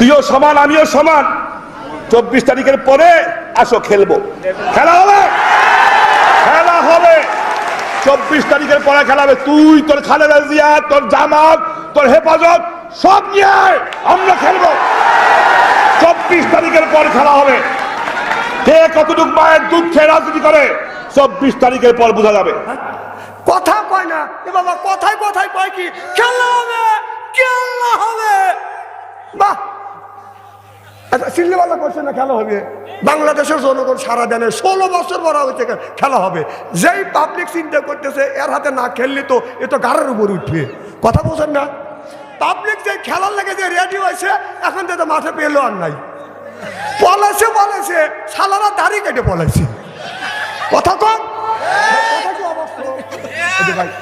তুইও সমান আমিও সমান। 24 তারিখের পরে আসো, খেলবো, খেলা হবে, খেলা হবে। 24 তারিখের পরে খেলা হবে। তুই, তোর খালেদা জিয়া, তোর জামাত, তোর হেফাজত সব নিয়ে আমরা খেলবো। 24 তারিখের পর খেলা হবে। কে কতটুকু মায়ের দুঃখে রাজনীতি করে 24 তারিখের পর বোঝা যাবে। কথা কয় না এ বাবা, কথায় কথায় কয় কি খেলা হবে, খেলা হবে। বাহ, আচ্ছা সিল্লেবালা করছে না খেলা হবে। বাংলাদেশের জনগণ সারা দেনে 16 বছর বড় হয়েছে খেলা হবে। যেই পাবলিক চিন্তা করতেছে এর হাতে না খেললে তো এ তো গাড়ির উপর উঠবে। কথা বলছেন না? পাবলিক যে খেলার লেগে যে রেডি হয়েছে এখন তো মাঠে পেলো আর নাই। পলাইছে সালারা দাড়ি কেটে পলাইছে। কথা কম,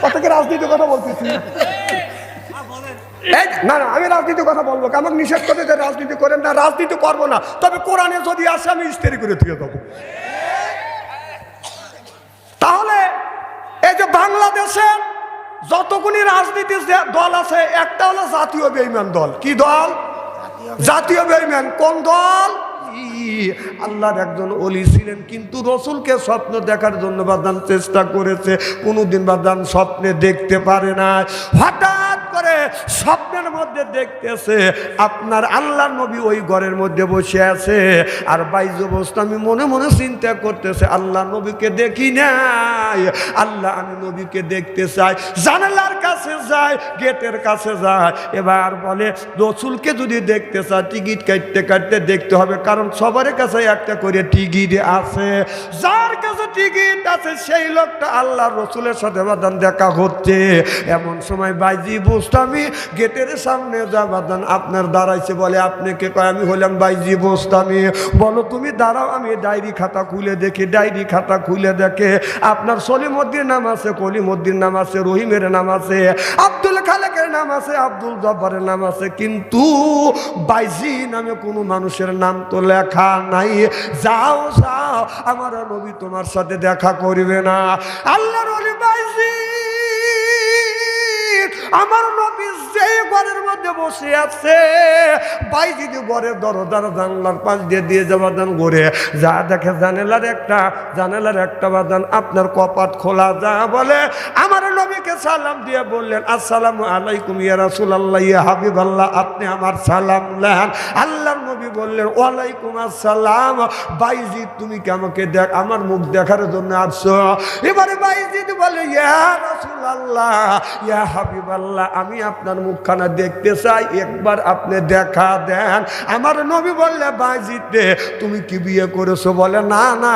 কথাকে রাজনীতির কথা বলতেছি। না না, আমি রাজনীতির কথা বলবো, আমাকে নিষেধ করে যে রাজনীতি করেন না, রাজনীতি করবো না। তবে কোরআনে যদি আসে আমি ইস্তেরি করে দিয়ে দেবো। তাহলে এই যে বাংলাদেশে যতগুলি রাজনীতির দল আছে একটা হলো জাতীয় বেঈমান দল। কি দল? জাতীয় বেঈমান। কোন দল? আল্লাহর একজন ওলি ছিলেন, কিন্তু রসুলকে স্বপ্ন দেখার জন্য বাদান চেষ্টা করেছে, কোনোদিন বাদান স্বপ্নে দেখতে পারে না। হঠাৎ করে স্বপ্নের মধ্যে দেখতেছে আপনার আল্লাহর নবী ওই ঘরের মধ্যে বসে আছে। আর বাইজ অবস্থা আমি মনে মনে চিন্তা করতেছে, আল্লাহ নবীকে দেখি নাই, আল্লাহ আমি নবীকে দেখতে চাই। জানালার কাছে যায়, গেটের কাছে যায়, এবার বলে রসুলকে যদি দেখতে চাই টিকিট কাটতে কাটতে দেখতে হবে, কারণ সবার কাছে একটা করে টিকিট আছে। যার কাছে টিকিট আছে সেই লোকটা আল্লাহ রসুলের সাথে বাদান দেখা হচ্ছে। এমন সময় বাইজি বোস্তামি গেটের সামনে যা বাদান আপনার দাঁড়াইছে, বলে আপনি কে? কয় আমি হলাম বাইজি বোস্তামি। বলো তুমি দাঁড়াও, আমি ডায়েরি খাতা খুলে দেখি। ডায়েরি খাতা খুলে দেখে আপনার সলিমউদ্দিন নাম আছে, কলিমউদ্দিন নাম আছে, রহিমের নাম আছে, আব্দুল খালেকের নাম আছে, আব্দুল জব্বারের নাম আছে, কিন্তু বাইজি নামে কোনো মানুষের নাম তো লেখা নাই। যাও যাও, আমার নবী তোমার সাথে দেখা করবে না। আল্লাহর ওলি বাইজি, আমার নবী যে ঘরের মধ্যে বসে আছে, বাইজি ঘরের দরজার জানলার পাশ দিয়ে দিয়ে যাওয়া দান ঘুরে যা দেখে জানালার একটা বাদান আপনার কপাট খোলা। যা বলে আমার নবীকে সালাম দিয়ে বললেন, আসসালামু আলাইকুম ইয়া রাসূলুল্লাহ, ইয়া হাবিবাল্লাহ, আপনি আমার সালাম নেন। আল্লাহর নবী বললেন, ওয়ালাইকুম আসসালাম। বাইজি তুমি কি আমাকে আমার মুখ দেখার জন্য আসছো? এবারে বাইজি বলে, ইয়া রাসূলুল্লাহ, ইয়া হাবিবাল্লাহ, আমি আপনার মুখখানা দেখতে চাই, একবার আপনি দেখা দেন। আমার নবী বললে, বাইজিতে তুমি কি বিয়ে করেছো? বলে, না না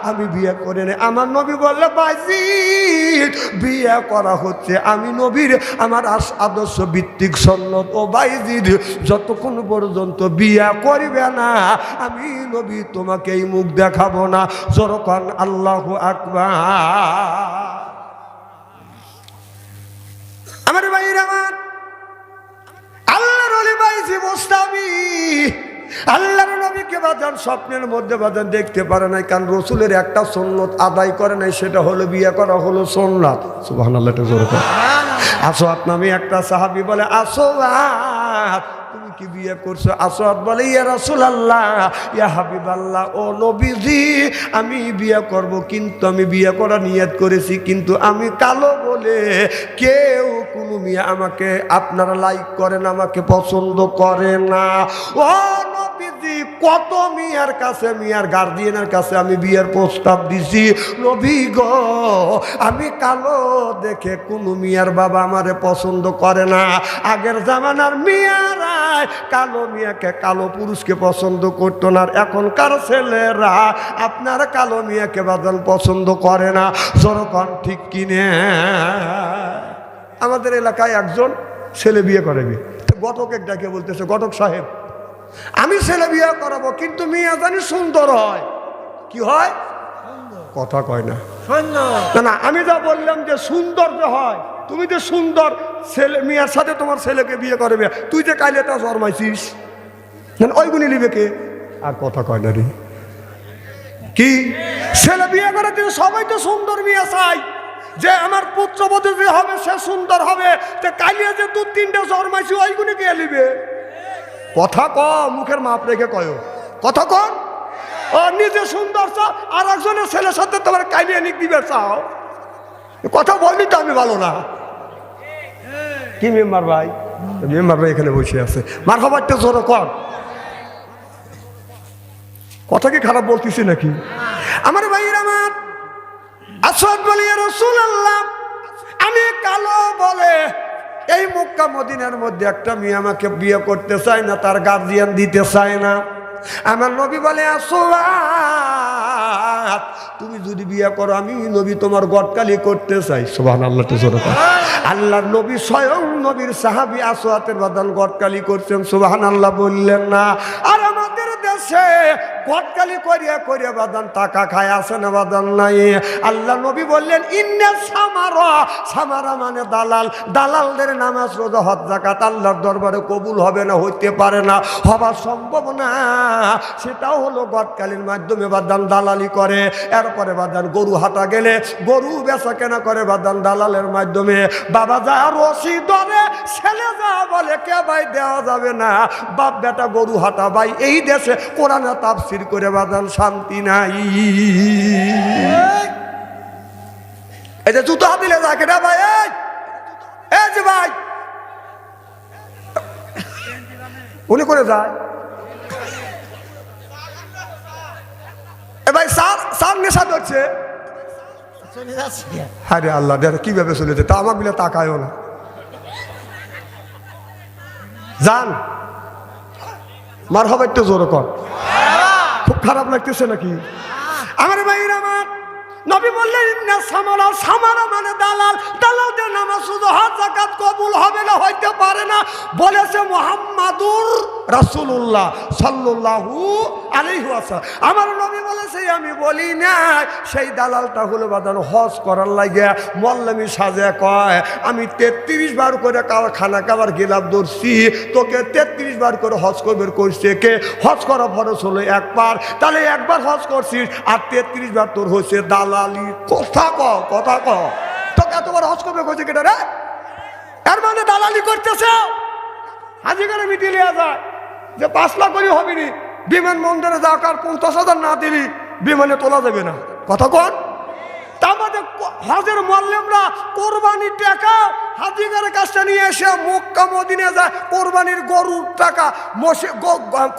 আমি বিয়ে করিনি। আমার নবী বললে, বাইজি বিয়ে করা হচ্ছে, আমি নবীর আমার আদর্শ ভিত্তিক সুন্নাত। ও বাইজি যতক্ষণ পর্যন্ত বিয়ে করবে না আমি নবী তোমাকে এই মুখ দেখাবো না। যখন আল্লাহু আকবার। আমার ভাইরা, আমার আল্লাহর ওলি বাইজি বোস্তামি আল্লাহর নবীকে বাজান স্বপ্নের মধ্যে বাজান দেখতে পারে নাই, কারণ রসুলের একটা সুন্নত আদায় করে নাই, সেটা হলো বিয়ে করা হলো সুন্নাত। সুবহানাল্লাহ। আসওয়াদ নামে একটা সাহাবী বলে, আসওয়াদ তুমি কি বিয়ে করছো? আসওয়াদ বলে, ইয়া রাসূলুল্লাহ, ইয়া হাবিবাল্লাহ, ও নবীজি আমি বিয়ে করব, কিন্তু আমি বিয়ে করার নিয়ত করেছি, কিন্তু আমি কালো বলে কেউ কোনো মেয়ে আমাকে আপনারা লাইক করেন, আমাকে পছন্দ করে না। ও নবীজি কত মেয়ের কাছে, মেয়ের গার্জিয়ানের কাছে আমি বিয়ের প্রস্তাব দিছি, নবী গো আমি কালো দেখে কোনো মেয়ের বাবা আমারে পছন্দ করে না। আগের জামানার মেয়েরা কালো মেয়েকে, কালো পুরুষকে পছন্দ করতো না, এখনকার ছেলেরা আপনার কালো মেয়েকে বাদল পছন্দ করে না। যখন ঠিক কিনে আমাদের এলাকায় একজন ছেলে বিয়ে করাবে, ঘটকের ডাকে বলতেছে, ঘটক সাহেব আমি ছেলে বিয়ে করাবো, কিন্তু মেয়ে জানি সুন্দর হয়। কি হয়? কথা কয় না। না আমি যা বললাম যে সুন্দর যে হয়, তুমি যে সুন্দর ছেলে মেয়ের সাথে তোমার ছেলেকে বিয়ে করবে, তুই যে কাইলেটা জন্মাইছিস ওইগুলি নিবে কে? আর কথা কয় না রে। কি ছেলে বিয়ে করে তুই সবাই তো সুন্দর মেয়ে চাই, যে আমার পুত্রবধূ যে হবে সে সুন্দর হবে, যে কালিয়া যে 2-3টা জন্মাইছি ওইগুলি কে নিবে? কথা ক, মুখের মাপ রেখে কয় কথা কন। ও নিজে সুন্দর চাও, আর একজনের ছেলের সাথে তোমার কাইনিয়ে নিক দিবে চাও, কথা বললি তো আমি ভালো না। কি মেম্বার ভাই? মেম্বার ভাই এখানে বসে আছে, মার খাবারটা জোরে কর। কথা কি খারাপ বলতেছি নাকি? আমার ভাইয়ের আমার আসওয়াদ বলে, ইয়া রাসূলুল্লাহ, আমি কালো বলে এই মক্কা মদিনার মধ্যে একটা মেয়ে আমাকে বিয়ে করতে চায় না, তার গার্জিয়ান দিতে চায় না। আমার নবী বলে, আসওয়াদ, তুমি যদি বিয়ে করো আমি নবী তোমার গটকালি করতে চাই। সুবহানাল্লাহ, তো জোরে বল। আল্লাহর নবী স্বয়ং নবীর সাহাবী আসওয়াদের বাদান গটকালি করছেন, সুবহানাল্লাহ বললেন না? আর আমাদের দেশে গটকালি করিয়া করিয়া বাদান টাকা খায়, আছে না বাদান নাই? আল্লাহ নবী বললেন, ইন্না সামারা, সামারা মানে দালাল, দালালদের নামাজ রোজা হজ যাকাত আল্লাহর দরবারে কবুল হবে না, হইতে পারে না, হওয়া সম্ভব না। সেটাও হলো গটকালির মাধ্যমে বাদান দালালি করে। এরপরে বাদান গরু হাটা গেলে গরু বেচা কেনা করে বাদান দালালের মাধ্যমে। বাবা যা রশি ধরে, ছেলে যা বলে কে ভাই দেওয়া যাবে না। বাপ বেটা গরু হাটা ভাই, এই দেশে কোরআনে তাফসীর করে বাদান শান্তি নাই। এই যে জুতো দিলে যাকে না ভাই, এই যে ভাই উনি করে যায়, এ ভাই সার নেশা ধরছে। আরে আল্লাহ, দেখো কিভাবে চলেছে, তা আমার বিলে তাকায়ও না। যান মার হবে একটু জোরে কর। খুব খারাপ লাগতেছে নাকি? আমার ভাইরা আমার নবী বললেন, ইন্না সামারা, সামারা মানে দালাল, দালালদের নামাজ শুধু হজ যাকাত কবুল হবে না, হইতে পারে না। বলেছে মুহাম্মাদুর রাসূলুল্লাহ সাল্লাল্লাহু আলাইহি ওয়াসাল্লাম। আমার নবী বলেছে, আমি বলি না। সেই দালালটা হলো বাদান হজ করার লাগে মল্লামি সাজে কয়, আমি 33 বার করে খানা খাবার গিলাপ ধরছি, তোকে 33 বার করে হজ করবে করছে কে? হজ করা ফরজ হলো একবার, তাহলে একবার হজ করছিস আর 33 বার তোর হচ্ছে দালাল। কথা ক, কথা ক, তোকে এতবার হজ করবে কইছে কেটা রে? এর মানে দালালি করতেছে। হাজি করে মিটিয়ে লিয়া যায় যে 5 লাখ করে হবে নি, বিমান বন্দরে যাও, কার 50,000 না দিলি বিমানে তোলা যাবে না। কথা কন। তা আমাদের হজের মোয়াল্লেমরা কোরবানির টাকা হাজিগারের কাছে নিয়ে এসে মক্কা মদিনা যায়, কোরবানির গরুর টাকা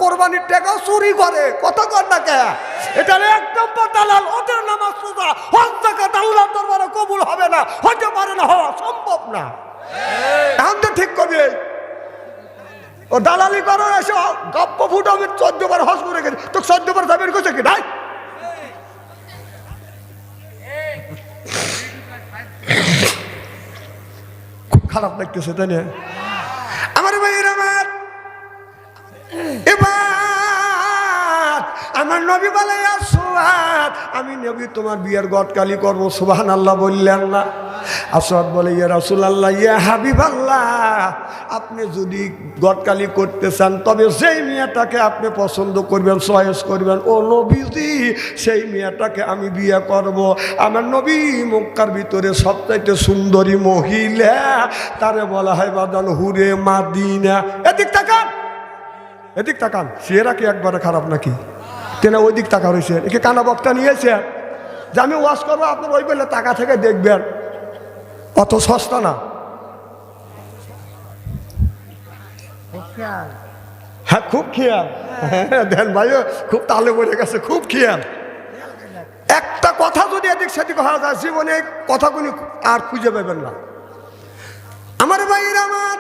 কোরবানির টাকা চুরি করে। কত কর টাকা? এটা এক নম্বর দালাল। ওদের নামাজ রোজা হজ যাকাত আল্লাহর দরবারে কবুল হবে না, হতে পারে না, হওয়া সম্ভব না। এখন তো ঠিক করবে ও দালালি করো, এসে গপ্প ফুটো আমি 14 বার হজ করে গেছি, তো 14 বার যাবেন কোথায় কি নাই? খুব খারাপ লাগতেছে তাই না? আমার ভাইয়ের আমার এবার আমার নবী বলে, আসওয়াদ, আমি নবী তোমার বিয়ের গটকালি করবো। সুবহানাল্লাহ বললেন না? আসওয়াদ বলে, ইয়া রাসূলুল্লাহ, ইয়া হাবিবাল্লাহ, আপনি যদি গটকালি করতে চান তবে সেই মেয়েটাকে আপনি পছন্দ করবেন, চয়েস করবেন, ও নবীজি সেই মেয়েটাকে আমি বিয়ে করব। আমার নবী মক্কার ভিতরে সবচাইতে সুন্দরী মহিলা, তারে বলা হয় বাদান হুরে মাদিনা। এদিক তাকান, এদিক তাকান। চেহারা কি একবারে খারাপ নাকি? তেনা ওই দিক তাকা রয়েছে, একে কানা বক্তা নিয়েছে যে আমি ওয়াশ করবো, আপনার ওই বেলা টাকা থেকে দেখবেন, অত সস্তা না। হ্যাঁ খুব খেয়াল, দেন ভাই খুব তালে পড়ে গেছে, খুব খেয়াল। একটা কথা যদি এদিক সেদিক হওয়া যায়, জীবনে কথাগুলি আর খুঁজে পাবেন না। আমার ভাইয়ের আমার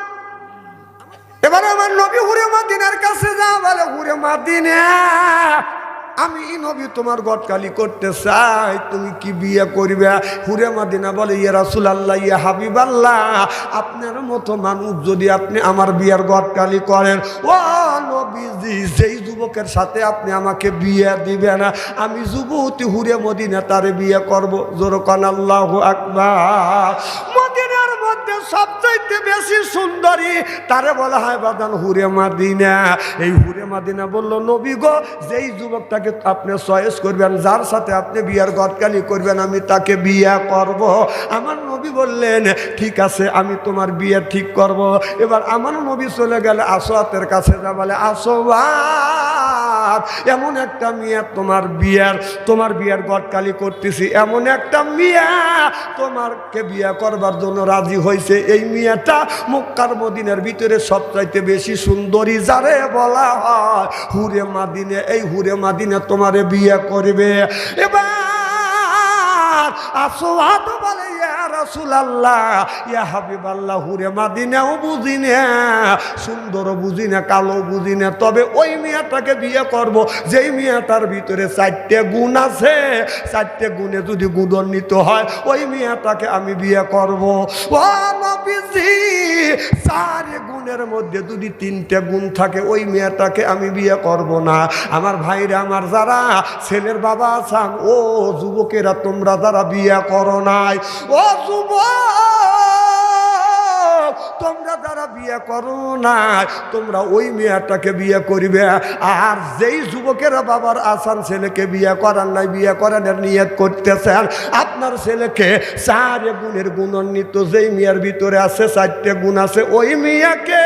এবারে আমার নবী হুরে মাদিনার কাছে যা বলে, হুরে মাদিনা, আমি নবী তোমার গটকালি করতে চাই, তুমি কি বিয়ে করবে? হুরে মাদিনা বলে, ইয়া রাসূলুল্লাহ, ইয়া হাবিবাল্লাহ, আপনার মতো মানুষ যদি আপনি আমার বিয়ের গটকালি করেন, ও নবীজি, যেই যুবকের সাথে আপনি আমাকে বিয়ে দিবেন, আমি যুবতী হুরে মদিনা তারে বিয়ে করব। জোরে কোন আল্লাহু আকবার। মদিনার মধ্যে সবচাইতে বেশি সুন্দরী তারে বলা হয় বাদান হুরে মাদিনা। এই হুরে মাদিনা বলল, নবী গো, যেই যুবকটাকে আপনি চয়েস করবেন, যার সাথে আপনি বিয়ার গটকালি করবেন, আমি তাকে বিয়ে করব। আমার নবী বললেন ঠিক আছে আমি তোমার বিয়ে ঠিক করব। এবার আমার নবী চলে গেলে আসওয়াতের কাছে যা বলে আসওয়াত এমন একটা মেয়ে তোমার বিয়ের গটকালি করতেছি, এমন একটা মেয়ে তোমারকে বিয়ে করবার জন্য রাজি হয়েছে। এই মেয়েটা মক্কার মদিনার ভিতরে সবচাইতে বেশি সুন্দরী, যারে বলা হয় হুরে মাদিনে। এই হুরে মাদিনে তোমারে বিয়ে করবে। এবার আসওয়াত বলে ইয়া রাসূলুল্লাহ ইয়া হাবিবাল্লাহ, হুরে মাদিনাও বুঝি না, সুন্দরও বুঝি না, কালো বুঝি না, তবে ওই মেয়েটাকে বিয়ে করব যেই মেয়েটার ভিতরে 4টে গুণ আছে। 4টে গুণে যদি গুণান্বিত হয় ওই মেয়েটাকে আমি বিয়ে করব। ও নবীজি, 4 গুণের মধ্যে যদি 3টে গুণ থাকে ওই মেয়েটাকে আমি বিয়ে করব না। আমার ভাইরা, আমার যারা ছেলের বাবা আছেন, ও যুবকেরা তোমরা যারা বিয়ে করো নাই, ও যুবক তোমরা যারা বিয়ে করো নাই, তোমরা ওই মেয়েটাকে বিয়ে করবে। আর যেই যুবকেরা বাবার আসান ছেলেকে বিয়ে করার নাই, বিয়ে করানোর নিয়ত করতেছেন, আপনার ছেলেকে 4 গুণের গুণান্বিত যেই মেয়ের ভিতরে আছে 4টে গুণ আছে, ওই মেয়েকে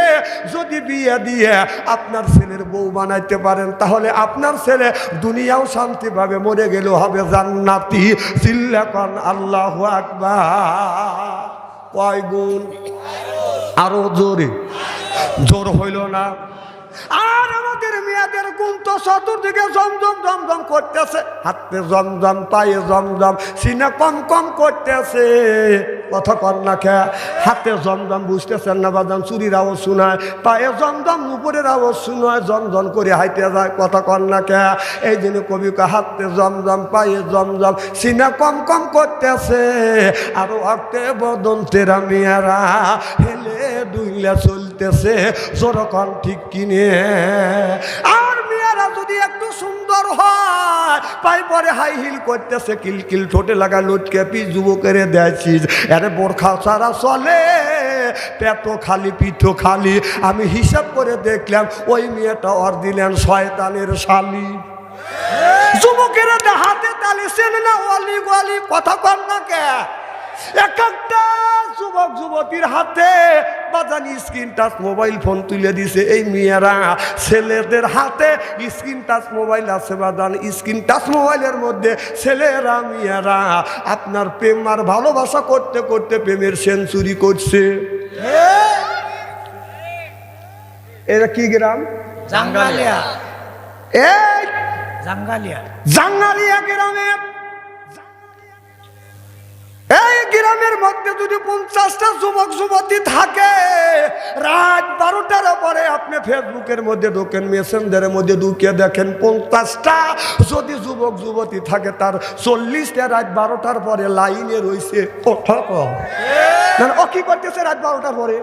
যদি বিয়ে দিয়ে আপনার ছেলের বউ বানাইতে পারেন তাহলে আপনার ছেলে দুনিয়াও শান্তিভাবে মরে গেলেও হবে জান্নাতি। চিল্লাকন আল্লাহু আকবার। কয় গুণ? আরো জোরে, জোর হইল না। আর আমাদের মেয়েদের গুণ তো চতুর্দিকে জমজম জমজম করতেছে, হাতে জমজম, পায়ে জমজম, সিনা কম কম করতেছে। কথা কর না খে, হাতে জমজম বুঝতেছেন না বাদাম, চুরির আওয়াজ শোনায়, পায়ে জমজম, উপরের আওয়াজ শোনায়, জমজম করে হাইতে যায়। কথা কর না খে, এই জন্য কবিকে হাতে জমজম, পায়ে জমজম, সিনা কম কম করতেছে। আরো হাতে বদন তেরা মেয়েরা হেলে দুইলা চলতেছে। জোরকন ঠিক কিনে। আর মেয়েরা যদি একটু সুন্দর হয়, পাই পরে হাই হিল করতেছে, কিলকিল ঠোঁটে লাগা লটকে পি যুবকের দেয়ছিস, আরে বোরখা ছাড়া চলে, পেটও খালি পিঠও খালি। আমি হিসাব করে দেখলাম ওই মেয়েটা ওর দিলেন শয়তানের শালি। যুবকের হাতে তালি চেনে না, অলি গলি। কথা কর না কে, এক একটা যুবক যুবতীর হাতে বাজান স্ক্রিন টাচ মোবাইল ফোন তুলে দিছে। এই মেয়েরা ছেলেদের হাতে স্ক্রিন টাচ মোবাইল আছে বাজান, স্ক্রিন টাচ মোবাইলের মধ্যে ছেলেরা মেয়েরা আপনার প্রেম আর ভালোবাসা করতে করতে প্রেমের সেঞ্চুরি করছে। এরা কি গ্রাম? জাঙ্গালিয়া। এই জাঙ্গালিয়া, জাঙ্গালিয়া গ্রামে, এই গ্রামের মধ্যে যদি 50টা যুবক যুবতী থাকে, রাত 12টার পরে আপনি ফেসবুকের মধ্যে ঢোকেন, মেসেঞ্জারের মধ্যে ঢুকে দেখেন 50টা যদি যুবক যুবতী থাকে, তার 40টা রাত 12টার পরে লাইনে রয়েছে। ও কি করতেছে রাত 12টার পরে?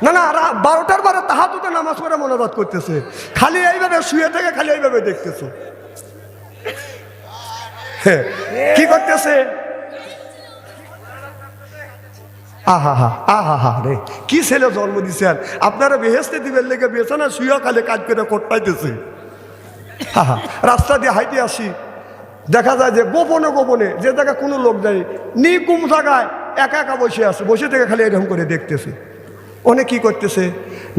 না না, 12টার পরে তাহাজ্জুদে নামাজ পড়ে মোনাজাত করতেছে, খালি এইভাবে শুয়ে থেকে খালি এইভাবে দেখতেছে। কি করতেছে? আহা হা, আহা হা রে, কি ছেলে জন্ম দিছেন আপনারা! বেহেস্তে দিবেন লেগে বেছে না, শুয়ে খালি কাজ করে কোটপাইতেছে। রাস্তা দিয়ে হাইটে আসি, দেখা যায় যে গোপনে গোপনে যে জায়গায় কোনো লোক যায়, নিকুম জায়গায় একা একা বসে আছে, বসে থেকে খালি এরকম করে দেখতেছে। ওনে কি করতেছে?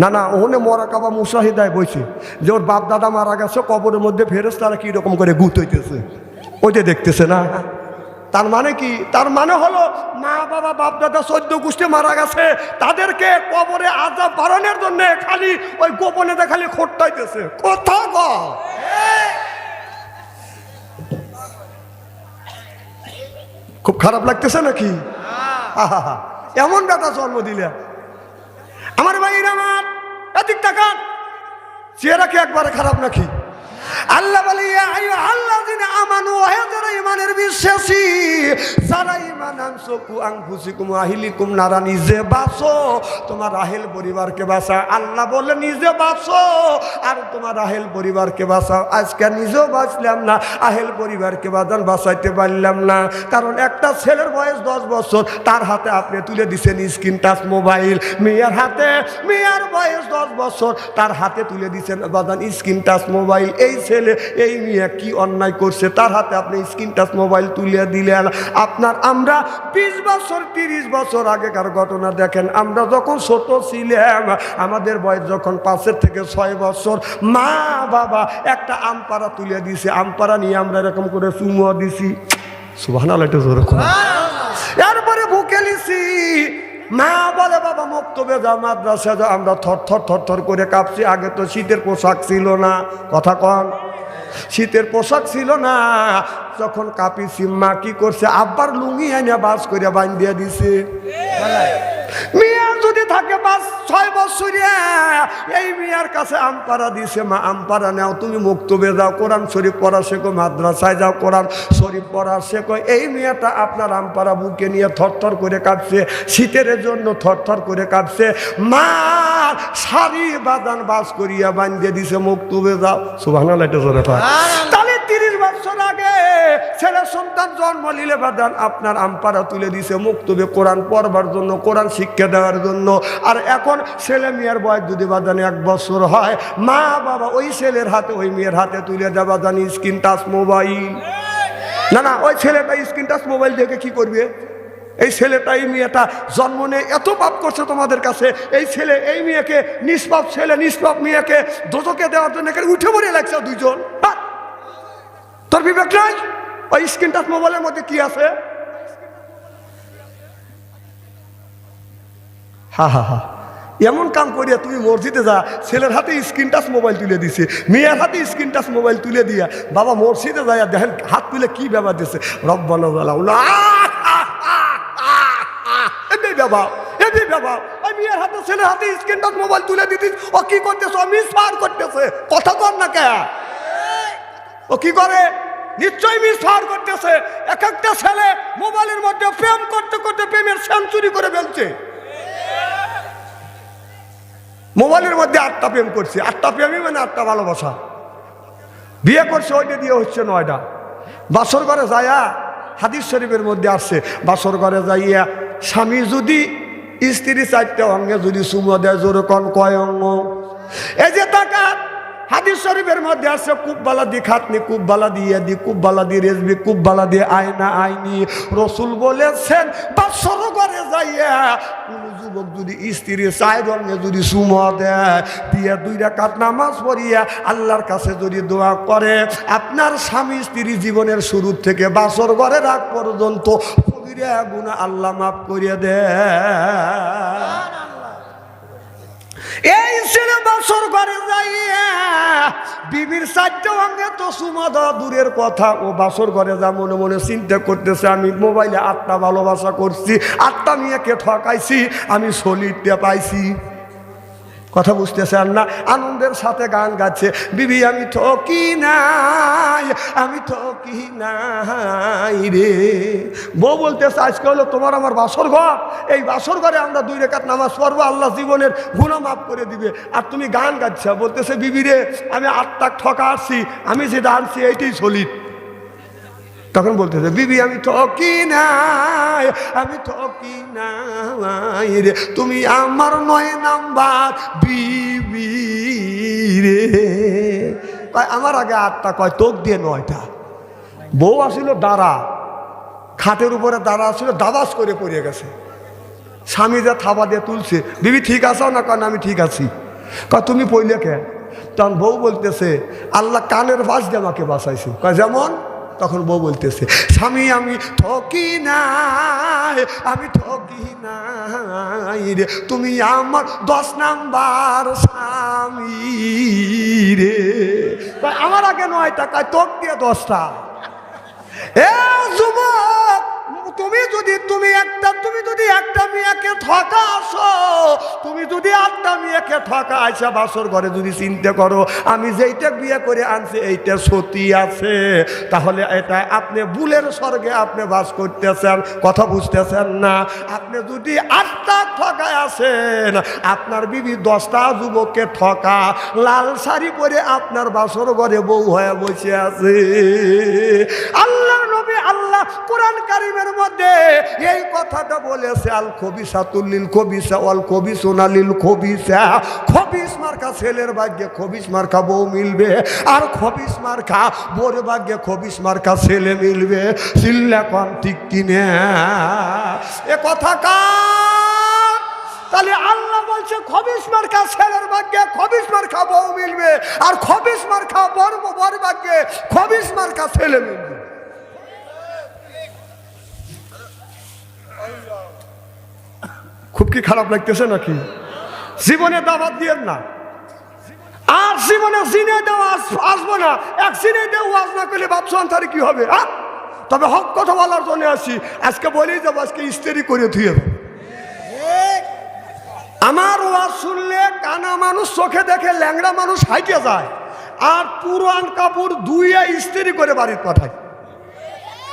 না না, ওনে মরা কাবা মুশাহিদায় বসে, যে ওর বাপ দাদা মারা গেছে, কবরের মধ্যে ফেরেশতারা কি রকম করে গুত হইতেছে, ওইটা দেখতেছে না। তার মানে কি? তার মানে হলো মা বাবা বাপ দাদা 14 গোষ্ঠী মারা গেছে, তাদেরকে কবরে আযাব বাড়ানোর জন্য খালি ওই গোপনে খালি খোট্টাইতেছে। কথা গো, খুব খারাপ লাগতেছে নাকি? আহা, এমন কথা জন্ম দিলে আমার ভাইরা, আমার এদিক তাকান, চেহারা কি একবারে খারাপ নাকি? আল্লাহ বলে আল্লাযিনা আমানু, হে যারা ঈমানের বিশ্বাসী, যারা ঈমান আনছো, কু আনফুসিকুম আহলিকুম নারা, নিজে বাঁচো, তোমার আহেল পরিবারকে বাঁচাও। আল্লাহ বলে নিজে বাঁচো আর তোমার আহেল পরিবারকে বাঁচাও। আজকে নিজেও বাঁচলাম না, আহেল পরিবারকে বাঁচাইতে পারলাম না, কারণ একটা ছেলের বয়স 10 বছর, তার হাতে আপনি তুলে দিচ্ছেন স্ক্রিন টাচ মোবাইল। মেয়ের হাতে, মেয়ের বয়স 10 বছর, তার হাতে তুলে দিচ্ছেন বাজান স্ক্রিন টাচ মোবাইল। এই ছেলে এই মেয়ে কি অন্যায় করছে, তার হাতে আপনি স্ক্রিন টাচ মোবাইল তুলে দিলেন। আপনার আমরা 20 বছর 30 বছর আগেকার ঘটনা দেখেন, আমরা যখন ছোট ছিলাম, আমাদের বয়স যখন 5 থেকে 6 বছর, মা বাবা একটা আমপাড়া তুলে দিছে, আমপাড়া নিয়ে আমরা এরকম করে চুমো দিছি, সুবহানাল্লাহ, একটু জোরে করে। এরপরে বুকে লিছি, মা বলে বাবা মক্তবে যাও, মাদ্রাসা যাও, আমরা থর থর থর থর করে কাঁপছি। আগে তো শীতের পোশাক ছিল না, কথা কন, শীতের পোশাক ছিল না, যখন কাঁপিছি মা কি করছে, আব্বার লুঙ্গি এনে বাস করে বান্ধিয়ে দিছে। মিয়া যদি থাকে 5-6 বছরিয়া, এই মিয়ার কাছে আমপাড়া দিছে, মা আমপাড়া নাও, তুমি মুক্তবে যাও, কোরআন শরীফ পড়া শেখো, মাদ্রাসায় যাও, কোরআন শরীফ পড়া শেখো। এই মেয়েটা আপনার আমপাড়া বুকে নিয়ে থরথর করে কাঁপছে, শীতের জন্য থরথর করে কাঁপছে। মা শাড়ি বাদান বাস করিয়া বান্ধিয়ে দিছে, মুক্তবে যাও, সুবহানাল্লাহ, এটা জোরে কর। তাহলে 30 বছর আগে ছেলে সন্তান জন্ম নিলে বাদান আপনার আমপাড়া তুলে দিছে মুক্তবে কোরআন পড়বার জন্য, কোরআন শিক্ষা দেওয়ার জন্য। আর এখন ছেলে মেয়ের বয়স যদি বাদান 1 বছর হয়, মা বাবা ওই ছেলের হাতে ওই মেয়ের হাতে তুলে দেওয়া বাদান স্ক্রিন টাচ মোবাইল। না, ওই ছেলেটা স্ক্রিন টাচ মোবাইল দেখে কি করবে? এই ছেলেটা এই মেয়েটা জন্ম নিয়ে এত পাপ করছে তোমাদের কাছে, এই ছেলে এই মেয়েকে, নিষ্পাপ ছেলে নিষ্পাপ মেয়েকে দোজখে দেওয়ার জন্য এখানে উঠে পড়ে লাগছে দুইজন। তোর বিবেক নাই? ওই স্ক্রিন টাচ মোবাইলের মধ্যে কি আছে? হা এমন কাম করিয়া তুমি মসজিদে যা, ছেলের হাতে স্ক্রিন টাচ মোবাইল তুলে দিছে, মেয়ের হাতে স্ক্রিন টাচ মোবাইল তুলে দিয়া বাবা মসজিদে যায়, দেখেন হাত তুলে কি ব্যাপার দিচ্ছে, রব্বানা জালাউনা, বাবা এই বাবা, ওই মেয়ের হাতে ছেলের হাতে স্ক্রিন টাচ মোবাইল তুলে দিতিস, ও কি করতেছে? ও মিসফার করতেছে, কথা কর না কে? ও কি করে? নিশ্চয়ই মিসফার করতেছে। এক একটা ছেলে মোবাইলের মধ্যে প্রেম করতে করতে প্রেমের সেঞ্চুরি করে ফেলছে। মোবাইলের মধ্যে 8টা প্রেম করছে, 8টা প্রেমই মানে 8টা ভালোবাসা। বিয়ে করছে, ওইটা দিয়ে হচ্ছে 9টা। বাসর ঘরে যাইয়া, হাদিস শরীফের মধ্যে আসছে, বাসর ঘরে যাইয়া স্বামী যদি স্ত্রী 4টে অঙ্গে যদি চুমো দেয়, জোরে কন কয় অঙ্গ? এই যে টাকা হাদিস শরীফের মধ্যে আছে, কুব্বালা দি খাতনি, কুব্বালা দিয়ে দি, কুব্বালা দিয়ে রেজবি, কুব্বালা দিয়ে আয়না আইনি। রসুল বলেছেন বাসর ঘরে যাইয়া কোন যুবক যদি স্ত্রী 4 অঙ্গে যদি চুমো দেয়, দিয়ে 2 রাকাত নামাজ পড়িয়া আল্লাহর কাছে যদি দোয়া করে, আপনার স্বামী স্ত্রী জীবনের শুরু থেকে বাসর ঘরে রাগ পর্যন্ত গুনাহ আল্লাহ মাফ করিয়া দেয়। এই ছেলে বাসর ঘরে যাইয়া বিবির 4টে অঙ্গে তো চুমা দেওয়া দূরের কথা, ও বাসর ঘরে যা মনে মনে চিন্তা করতেছে, আমি মোবাইলে 8টা ভালোবাসা করছি, 8টা মেয়েকে ঠকাইছি, আমি সলিডটা পাইছি। কথা বুঝতেছেন না? আনন্দের সাথে গান গাচ্ছে, বিবি আমি ঠকি নাই, আমি ঠকি নাই রে। বউ বলতেছে আজকে হলো তোমার আমার বাসর ঘর, এই বাসর ঘরে আমরা 2 রাকাত নামাজ পড়বো, আল্লাহ জীবনের গুনাহ মাফ করে দিবে। আর তুমি গান গাচ্ছ, বলতেছে বিবি রে আমি 8টা ঠকা আসছি, আমি যেটা আনছি এইটাই সলিড। তখন বলতেছে বিবি আমি ঠকি নাই, আমি ঠকি নাই রে, তুমি আমার 9 নাম্বার বিবি রে। আমার আগে 8টা কয়, তোক দিয়ে 9টা। বউ আসিল দাঁড়া, খাটের উপরে দাঁড়া আসছিল, দাবাস করে পড়ে গেছে। স্বামী যা থাবা দিয়ে তুলছে, বিবি ঠিক আছো না? কারণ আমি ঠিক আছি। কয় তুমি পড়লে কে? তখন বউ বলতেছে আল্লাহ কানের বাস দিয়ে আমাকে বাঁচাইছে। কয় যেমন? তখন বউ বলতেছে স্বামী আমি ঠকি নাই, আমি ঠকি নাই রে, তুমি আমার 10 নাম্বার স্বামী রে। আমার আগে 9 টাকায় তোক দিয়ে 10টা। এ যুবক, তুমি যদি একটা মেয়েকে ঠকা আসো, তুমি যদি 8টা মেয়েকে ঠকা আসা বাসর ঘরে যদি চিন্তা করো আমি যেইটা বিয়ে করে আনছি এইটা সতী আছে, তাহলে এটা আপনি ভুলের স্বর্গে আপনি বাস করতেছেন। কথা বুঝতেছেন না? আপনি যদি 8টা ঠকায় আসেন, আপনার বিবি 10টা যুবককে ঠকা, লাল শাড়ি পরে আপনার বাসর ঘরে বউ হয়ে বসে আছে। আল্লাহর নবী আল্লাহ কোরআন কারিমের মধ্যে এই কথাটা বলেছে, আল খবিসাতুল লিল খবিসা ওয়াল খবিসুনা লিল খবিসা। খবিস মার্কা ছেলের ভাগ্যে খবিস মার্কা বউ মিলবে, আর খবিস মার্কা বউর ভাগ্যে খবিস মার্কা ছেলে মিলবে। চিল্লা কম ঠিক কিনে এ কথা কার? তাহলে আল্লাহ বলছে খবিস মার্কা ছেলের ভাগ্যে খবিস মার্কা বউ মিলবে, আর খবিস মার্কা বর ভাগ্যে খবিস মার্কা ছেলে মিলবে। খুব কি খারাপ লাগতেছে নাকি? জীবনে দাওয়াত দিয়েন না, আর জীবনে জিনে দেওয়া আসবো না। এক জিনে দেওয়া ওয়াজ না করলে ভাবছো তার কি হবে? তবে হক কথা বলার জন্য আসি। আজকে বলেই যাবো, আজকে ইস্তেরি করে ধুয়ে দেবো। আমার ওয়াজ শুনলে কানা মানুষ চোখে দেখে ল্যাংড়া মানুষ হাইটে যায়, আর পুরান কাপড় ধুইয়া ইস্তেরি করে বাড়িতে পাঠায়।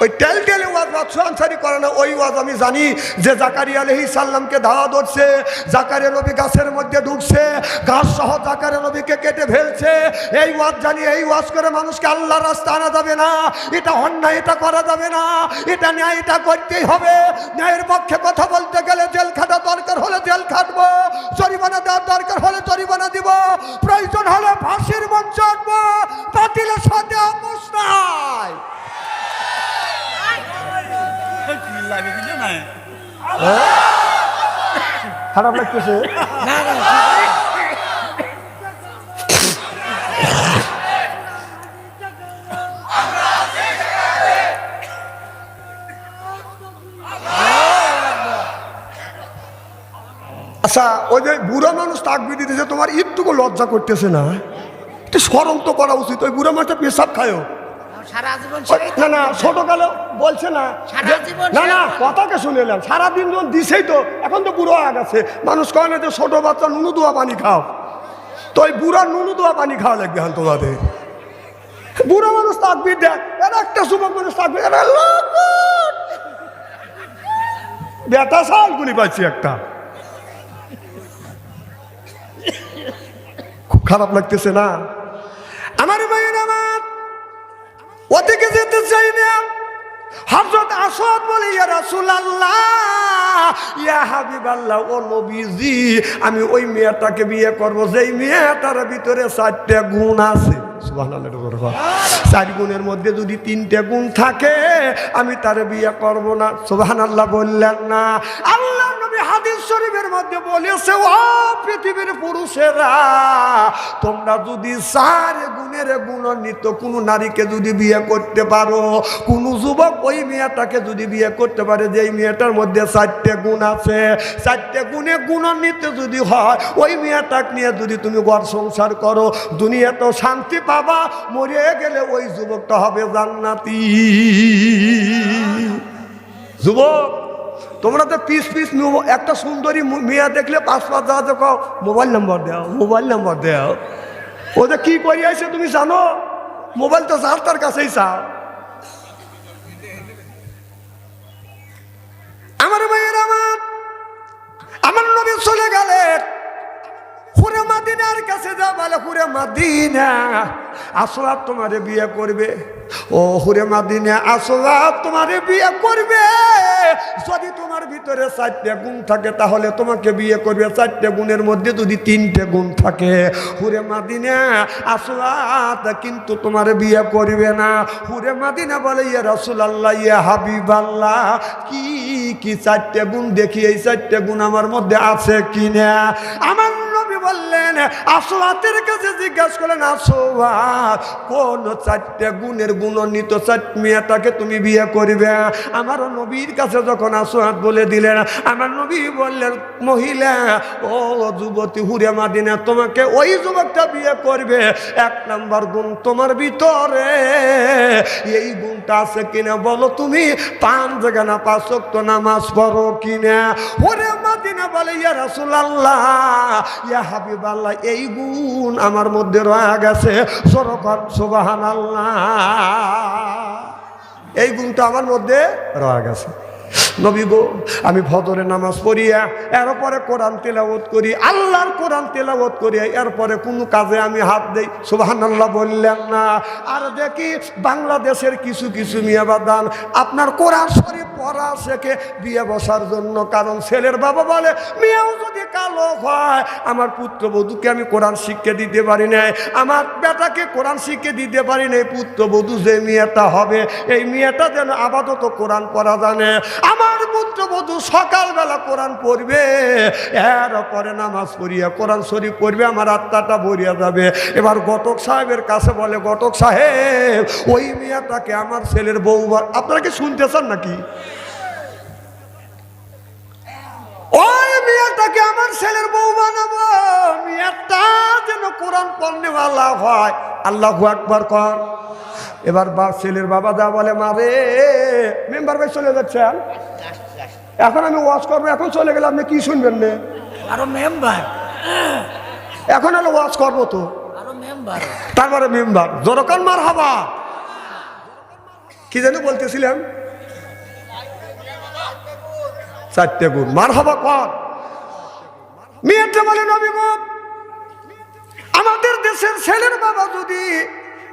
ওই টেলে ওয়াজ বাদশা আনসারি করে না। ওই ওয়াজ আমি জানি যে জাকারিয়া আলাইহিস সালামকে ধাওয়া ধরছে, জাকারিয়া নবী গাছের মধ্যে ঢুকছে, গাছ সহ জাকারিয়া নবীকে কেটে ফেলছে। এই ওয়াজ জানি, এই ওয়াজ করে মানুষকে আল্লাহর রাস্তা আনা যাবে না, এটা অন্যায়, এটা করা যাবে না, এটা ন্যায়, এটা করতেই হবে। ন্যায়ের পক্ষে কথা বলতে গেলে জেল খাটা দরকার হলে জেল খাটবো, জরিমানা দেওয়ার দরকার হলে জরিমানা দিব, প্রয়োজন হলে ফাঁসির মঞ্চ আঁটবো, বাতিলের সাথে আপোষ নাই। খারাপ লাগতেছে? আচ্ছা, ওই যে বুড়া মানুষ তাকবীর দিতেছে, তোমার একটুকু লজ্জা করতেছে না? একটু শরম তো করা উচিত। ওই বুড়া মানুষটা পেশাব খায়ও না, না ছোটকালে বলছে না, না না কথাকে শুনেলাম, সারাদিন যখন দিছেই তো, এখন তো বুড়ো হয়ে গেছে। মানুষ কয় না যে ছোট বাচ্চা নুনু দোয়া পানি খাও, তো ওই বুড়া নুনু দোয়া পানি খাওয়া লাগবে। হ্যাঁ তোমাদের বুড়া মানুষ তাকবীর দেয়, এর একটা যুবক মানুষ তাকবীর, বেটা সাল গুলি পাইছি একটা। খুব খারাপ লাগতেছে না আমার ভাইয়ের? আমার ওদিকে যেতে চাই না। হযরত আসাদ বলে, ইয়া রাসূলুল্লাহ, ইয়া হাবিবাল্লাহ, ও নবীজি, আমি ওই মেয়েটাকে বিয়ে করব যেই মেয়েটার ভিতরে 4টা গুণ আছে। সুবহানাল্লাহ। 4 গুণের মধ্যে যদি 3টে গুণ থাকে আমি তার বিয়ে করব না। সুবহানাল্লাহ বললেন না? আল্লাহ নবী হাদিস শরীফের মধ্যে বলেছে, ও পৃথিবীর পুরুষেরা, তোমরা যদি 4 গুণের গুণান্বিত কোন নারীকে যদি বিয়ে করতে পারো, কোন যুবক ওই মেয়েটাকে যদি বিয়ে করতে পারে যেই মেয়েটার মধ্যে 4টে গুণ আছে, 4টে গুণে গুণান্বিত যদি হয়, ওই মেয়েটাকে নিয়ে যদি তুমি ঘর সংসার করো, দুনিয়াতেও শান্তি পাবা, মরে গেলে ওই যুবকটা হবে জান্নাতি। যুবক, তোমরা তো পিস পিস একটা সুন্দরী মেয়ে দেখলে 5-5 যাওয়া কও মোবাইল নাম্বার দাও, মোবাইল নাম্বার দাও। ওটা কি করি আছে তুমি জানো? মোবাইল তো যার তার কাছেই চাও। আমার ভাইয়ের, আমার নবী চলে গেলেন হুরে মাদিনার কাছে। যা বলে, হুরে মাদিনা, আসওয়াদ তোমারে বিয়ে করবে। ও হুরে মাদিনা, আসওয়াদ তোমারে বিয়ে করবে যদি তোমার ভিতরে 4টে গুণ থাকে, তাহলে তোমাকে বিয়ে করবে। 4টে গুণের মধ্যে যদি 3টে গুণ থাকে, হুরে মাদিনা, আসওয়াদ কিন্তু তোমারে বিয়ে করবে না। হুরে মাদিনা বলে, ইয়া রাসূলুল্লাহ, ইয়া হাবিবাল্লাহ, কি কি 4টে গুণ দেখি, এই 4টে গুণ আমার মধ্যে আছে কিনা। আমার নবী বললেন, আসওয়াদের কাছে জিজ্ঞাসা করলেন, আসওয়াদ, কোন 4টে গুণের গুণান্বিত 4 মেয়েটাকে তুমি বিয়ে করবে? আমার নবীর কাছে যখন আসওয়াদ বলে দিলেন, আমার নবী বললেন, মহিলা, ও যুবতী হুরে মাদিনা, তোমাকে ওই যুবকটা বিয়ে করবে। 1 নাম্বার গুণ তোমার ভিতরে এই গুণটা আছে কিনা বলো, তুমি 5 জায়গা না 5 ওয়াক্ত নামাজ পড়ো কিনা। হুরে মাদিনা বলে, ইয়া রাসূলুল্লাহ, ইয়া হাবিবাল্লাহ, এই গুণ আমার মধ্যে রয়ে গেছে। সুবহানাল্লাহ, এই গুণটা আমার মধ্যে রয়ে গেছে। নবী গো, আমি ফজরের নামাজ পড়িয়া এরপরে কোরআন তেলাওয়াত করি, আল্লাহর কোরআন তেলাওয়াত করিয়া এরপরে কোনো কাজে আমি হাত দেই। সুবহানাল্লাহ বললেন না? আর দেখি বাংলাদেশের কিছু কিছু মিয়া বাদান আপনার কোরআন শরীফ পড়া শেখে বিয়ে বসার জন্য, কারণ ছেলের বাবা বলে মেয়েও যদি কালো হয়, আমার পুত্রবধূকে আমি কোরআন শিক্ষা দিতে পারি নাই, আমার বেটাকে কোরআন শিক্ষা দিতে পারি নাই, পুত্রবধূ যে মেয়েটা হবে এই মেয়েটা যেন আপাতত কোরআন পড়া জানে, আমার পুত্রবধূ সকালবেলা কোরআন পড়বে, এরপরে নামাজ পড়িয়া কোরআন শরীফ পড়বে, আমার আত্মাটা ভরিয়া যাবে। এবার ঘটক সাহেবের কাছে বলে, ঘটক সাহেব ওই মেয়েটাকে আমার ছেলের বউ, আপনারা কি শুনতেছেন নাকি? ওই মেয়েটাকে আমার ছেলের বউ বানাবো, মেয়েটা যেন কোরআন পড়নেওয়ালা হয়। আল্লাহু আকবার কর। এবার ছেলের বাবা যা বলে, মারে মেম্বার ভাই চলে যাচ্ছেন, এখন আমি ওয়াজ করবো, এখন চলে গেলে আপনি কি শুনবেন না? আরো মেম্বার, এখন হলো ওয়াজ করবো তো, আরো মেম্বার, তারপরে মেম্বার জোরকান মার হাবা। কি যেন বলতেছিলাম? 4টে গুণ মার হাবা কর। মেয়েটা বলে, নবী গো, আমাদের দেশের ছেলের বাবা যদি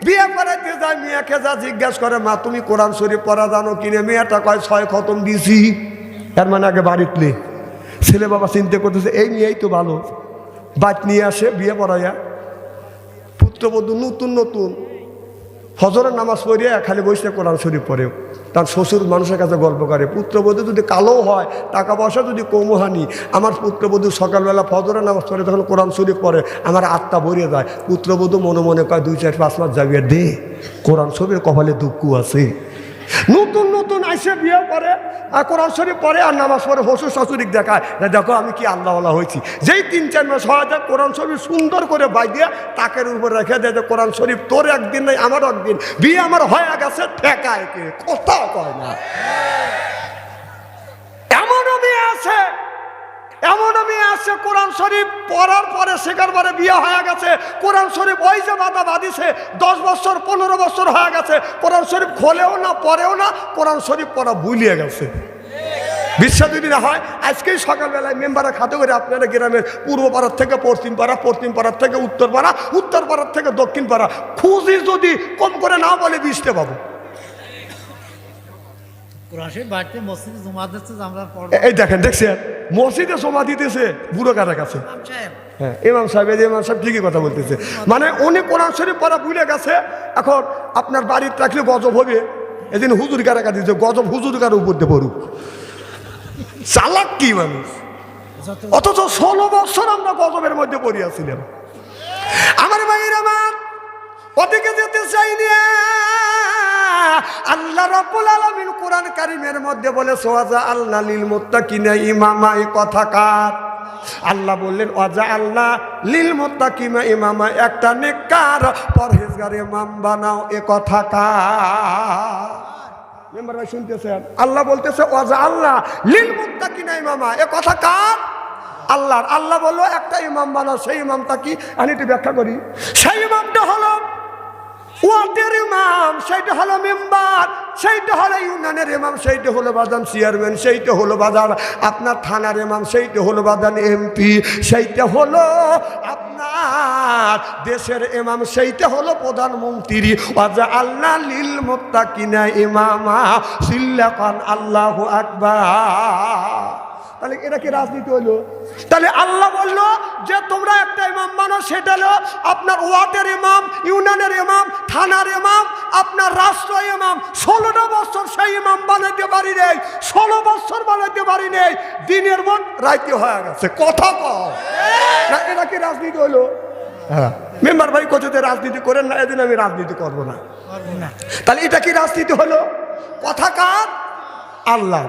বিয়ে করাইতে যায়, মেয়েকে যা জিজ্ঞাসা করে, মা তুমি কোরআন শরীফ পড়া জানো কিনে? মেয়েটা কয় 6 খতম দিছি। এর মানে আগে বাড়িতে ছেলে বাবা চিন্তা করতেছে এই মেয়েই তো ভালো, বাদ নিয়ে আসে বিয়ে পড়াইয়া, পুত্রবধূ নতুন নতুন ফজরের নামাজ পড়িয়া খালি বসে কোরআন শরীফ পড়ে, তার শ্বশুর মানুষের কাছে গল্প করে। পুত্রবধূ যদি কালো হয়, টাকা পয়সা যদি কমহানি, আমার পুত্রবধূ সকালবেলা ফজরের নামাজ পড়ে তখন কোরআন শরীফ পড়ে, আমার আত্মা ভরিয়ে যায়। পুত্রবধূ মনে মনে কয় 2, 4, 5 মাস যাবিয়ে দে, কোরআন শরীফের কপালে দুঃখ আছে। নতুন নতুন আইসে বিয়ে করে আর কোরআন শরীফ পড়ে আর নামাজ পড়ে, শ্বশুর শাশুড়ি দেখায়, দেখো আমি কি আল্লাহওয়ালা হয়েছি। যেই 3-4 মাস হওয়া যায়, কোরআন শরীফ সুন্দর করে বাই দিয়ে তাকের উপর রেখে দেয় যে কোরআন শরীফ তোর একদিন নাই আমার একদিন, বিয়ে আমার হয়ে গেছে, ঠেকায় কে? কথা কয় না। এমনও মেয়ে আছে, এমনও মেয়ে আছে কোরআন শরীফ পড়ার পরে শেখার পরে বিয়ে হয়ে গেছে, কোরআন শরীফ ওই যে বাধা বাঁধিছে 10 বছর 15 বছর হয়ে গেছে, কোরআন শরীফ খোলেও না, পড়েও না, কোরআন শরীফ পড়া ভুলিয়ে গেছে। বিশ্বাস যদি না হয়, আজকেই সকালবেলায় মেম্বারের খাতে করে আপনারা গ্রামের পূর্ব পাড়ার থেকে পশ্চিম পাড়া, পশ্চিম পাড়ার থেকে উত্তর পাড়া, উত্তর পাড়ার থেকে দক্ষিণ পাড়া খুঁজি, যদি কম করে না বলে 20টা পাবো। এই দেখেন, দেখছেন মসজিদে জমা দিতেছে বুড়ো কাটার কাছে। হ্যাঁ, ইমাম সাহেব ঠিকই কথা বলতেছে, মানে উনি কোরআন শরীফ পড়া ভুলে গেছে। এখন আপনার বাড়িতে রাখলে গজব হবে, এদিন হুজুর কারাকা দিচ্ছে, গজব হুজুর কার উপর দিয়ে পড়ুক। চালাক কি মানুষ! অথচ 16 বছর আমরা গজবের মধ্যে পড়িয়াছিলাম। আমার ভাইয়ের আমার ওদিকে যেতে চাইনি। আল্লাহ রাব্বুল আলামিন কোরআন কারীমের মধ্যে বলে, ওয়াজা আল্লাহ লিল মুত্তাকিনা ইমামা। এই কথা কার? আল্লাহ বললেন ওয়াজা আল্লাহ লিল মুত্তাকিনা ইমামা, একটা নেককার পরহেজগার ইমাম বানাও। এ কথা কার? মেম্বার ভাই শুনতেছেন? আল্লাহ বলতেছে ওয়াজা আল্লাহ লিল মুত্তাকিনা ইমামা। এ কথা কার? আল্লাহর। আল্লাহ বললো একটা ইমাম বানাও। সেই ইমামটা কি আমি একটু ব্যাখ্যা করি। সেই ইমামটা হলো ওয়ার্ডের ইমাম, সেইটা হলো মেম্বার, সেইটা হলো ইউনিয়নের ইমাম, সেইটা হলো বাজান চেয়ারম্যান, সেইটা হলো বাজার আপনার থানার ইমাম, সেইটা হলো বাজান এমপি, সেইটা হলো আপনার দেশের ইমাম, সেইটা হলো প্রধানমন্ত্রী। ওয়াজা আল্লাহ লিল মুত্তাকিনা ইমামা। সিল্লাকান আল্লাহু আকবার। তাহলে এটা কি রাজনীতি হলো? তাহলে আল্লাহ বললো যে তোমরা একটা ইমাম বানাও, সেটা হলো আপনার ওয়ার্ডের ইমাম, ইউনিয়নের ইমাম, থানার ইমাম, আপনার রাষ্ট্র ইমাম। 16টা বছর সেই ইমাম বানাইতে পারি নেই, 16 বছর বানাইতে পারি নেই, দিনের মন রাইতে হয়ে গেছে। কথা কও না, এটা কি রাজনীতি হলো? হ্যাঁ, মেম্বার ভাই কোথাতে রাজনীতি করেন না, এদিন আমি রাজনীতি করবো না। তাহলে এটা কি রাজনীতি হলো? কথা কার? আল্লাহ।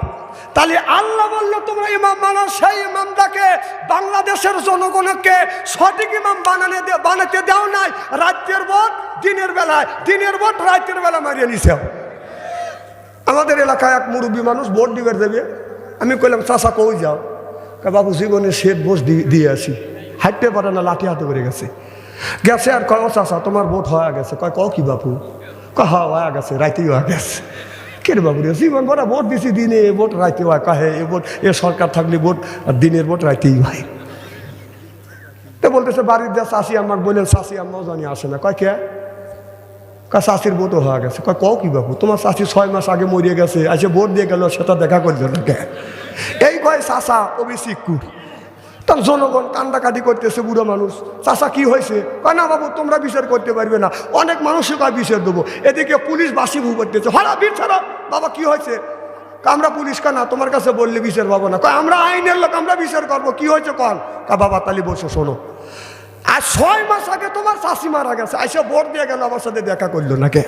তাহলে আল্লাহ বললো তোমরা ইমাম বানাও, সেই ইমামটাকে বাংলাদেশের জনগণকে সঠিক ইমাম বানাতে দাও নাই। রাতের ভোট দিনের বেলায়, দিনের ভোট রাতের বেলা মারিয়ে নিছে। আমাদের এলাকায় এক মুরব্বী মানুষ ভোট দিবে দেবে, আমি কইলাম চাচা কই যাও? বাবু জীবনে শেষ ভোট দিয়ে আসি। হাঁটতে পারে না, লাঠি হাতে করে গেছে। গেছে আর কয় চাচা তোমার ভোট হয়ে গেছে। কয় কি বাপু? হয়ে গেছে, রাইতেই হয়ে গেছে। কে রে বাবু রে, জীবন ভরা ভোট দিছি, দিনে ভোট রাইতে হয়, কাহে এ ভোট, এ সরকার থাকলে ভোট আর দিনের ভোট রাইতেই হয়। তো বলতেছে বাড়ির যা চাষি আমাকে বললেন, চাষি আম্মাও জানি আসে না। কয় কে? চাষির ভোটও হয়ে গেছে। কয় কও কি বাবু, তোমার চাষি 6 মাস আগে মরিয়ে গেছে, আইসে ভোট দিয়ে গেল, সেটা দেখা করলো না কে? এই কয় চাষা অভিষিকুর। তখন জনগণ কান্দাকাটি করতেছে, বুড়ো মানুষ, চাষা কি হয়েছে? কয় না বাবু তোমরা বিচার করতে পারবে না, অনেক মানুষই কয় বিচার দেবো। এদিকে পুলিশ বাসি ভু করতেছে, হরা বিচার। বাবা কি হয়েছে? আমরা পুলিশ কানা, তোমার কাছে বললে বিচার পাবো না। কয় আমরা আইনের লোক, আমরা বিচার করবো, কি হয়েছে কন? বাবা তালি বসে শোনো, আর 6 মাস আগে তোমার চাষি মারা গেছে, আইসা ভোট দিয়ে গেল, আমার সাথে দেখা করলো না কে?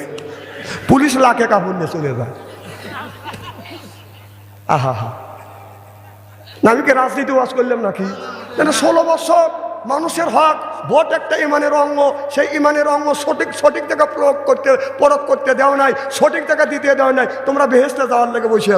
পুলিশ লাখে কাপড় নিয়ে চলে যায়। আহা হা, না আমি কি রাজনীতি ওয়াজ করলাম নাকি? 16 বছর মানুষের হক, ভোট একটা ইমানের অঙ্গ, সেই ইমানের অঙ্গ সঠিক জায়গা প্রয়োগ করতে দেওয়া নাই, সঠিক জায়গা দিতে দেওয়া নাই। তোমরা বেহেশতে যাওয়ার লেগে বসে আছো।